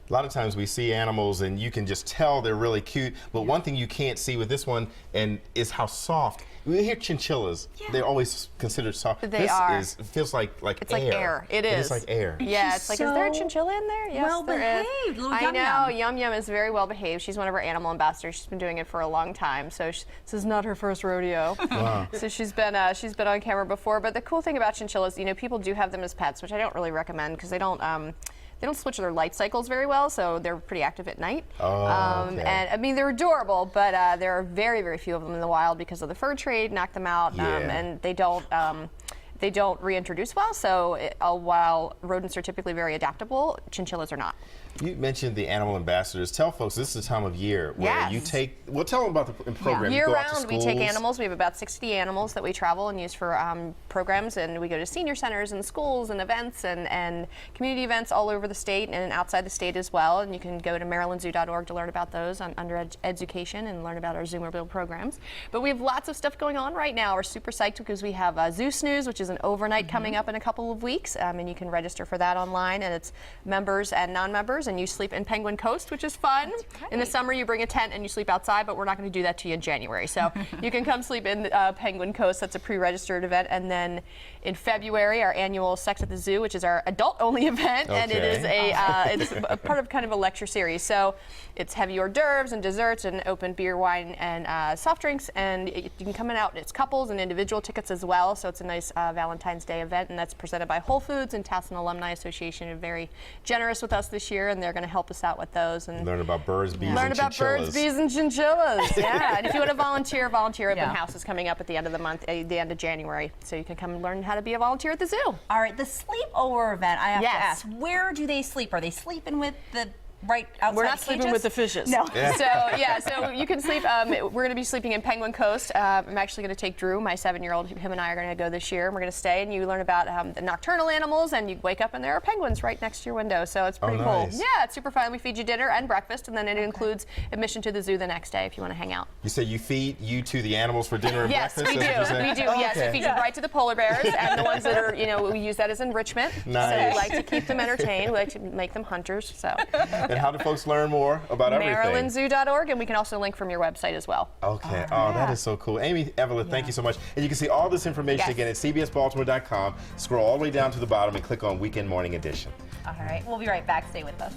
A lot of times we see animals and you can just tell they're really cute, but one thing you can't see with this one and is how soft. We hear chinchillas. Yeah. They're always considered soft. They are. It feels like it's air. like air. It is. It's like air. Yeah, it's like, is there a chinchilla in there? Yes, well there is. behaved. Little I Yum know. Yum. Yum Yum is very well behaved. She's one of our animal ambassadors. She's been doing it for a long time, so this is not her first rodeo. Wow. So she's been on camera before. But the cool thing about chinchillas, you know, people do have them as pets, which I don't really recommend because they don't switch their life cycles very well, so they're pretty active at night. Oh, okay. And I mean, they're adorable, but there are very, very few of them in the wild because of the fur trade, knock them out, and they don't reintroduce well. So while rodents are typically very adaptable, chinchillas are not. You mentioned the animal ambassadors. Tell folks this is the time of year where you take. Well, tell them about the program. Year you go out to round, we take animals. We have about 60 animals that we travel and use for programs, and we go to senior centers and schools and events and community events all over the state and outside the state as well. And you can go to marylandzoo.org to learn about those under education and learn about our Zoomerville programs. But we have lots of stuff going on right now. We're super psyched because we have Zoo Snooze, which is an overnight coming up in a couple of weeks, and you can register for that online. And it's members and non-members. And you sleep in Penguin Coast, which is fun. Right. In the summer, you bring a tent and you sleep outside, but we're not going to do that to you in January. So you can come sleep in Penguin Coast. That's a pre-registered event. And then in February, our annual Sex at the Zoo, which is our adult-only event, and it is it's a part of kind of a lecture series. So it's heavy hors d'oeuvres and desserts and open beer, wine, and soft drinks. And you can come in out. It's couples and individual tickets as well. So it's a nice Valentine's Day event, and that's presented by Whole Foods and Towson Alumni Association. Are very generous with us this year, and they're going to help us out with those and learn about birds, bees, and chinchillas. Birds, bees, and chinchillas. Yeah, and if you want to volunteer open house is coming up at the end of the month, the end of January, so you can come and learn how to be a volunteer at the zoo. All right, the sleepover event. I have to ask, where do they sleep? Are they sleeping with the right outside We're not the sleeping cages? with the fishes. No. So you can sleep. We're going to be sleeping in Penguin Coast. I'm actually going to take Drew, my 7-year-old. Him and I are going to go this year, and we're going to stay. And you learn about the nocturnal animals, and you wake up and there are penguins right next to your window. So it's pretty cool. Yeah, it's super fun. We feed you dinner and breakfast, and then it includes admission to the zoo the next day if you want to hang out. You say you feed to the animals for dinner and breakfast? Yes, we do. We do. Oh, yes, we feed you right to the polar bears, and the ones that are, we use that as enrichment. Nice. So we like to keep them entertained. We like to make them hunters. So. And how do folks learn more about everything? marylandzoo.org, and we can also link from your website as well. Okay. Oh, that is so cool. Amy Evelyn, thank you so much. And you can see all this information again at cbsbaltimore.com. Scroll all the way down to the bottom and click on Weekend Morning Edition. All right, we'll be right back. Stay with us.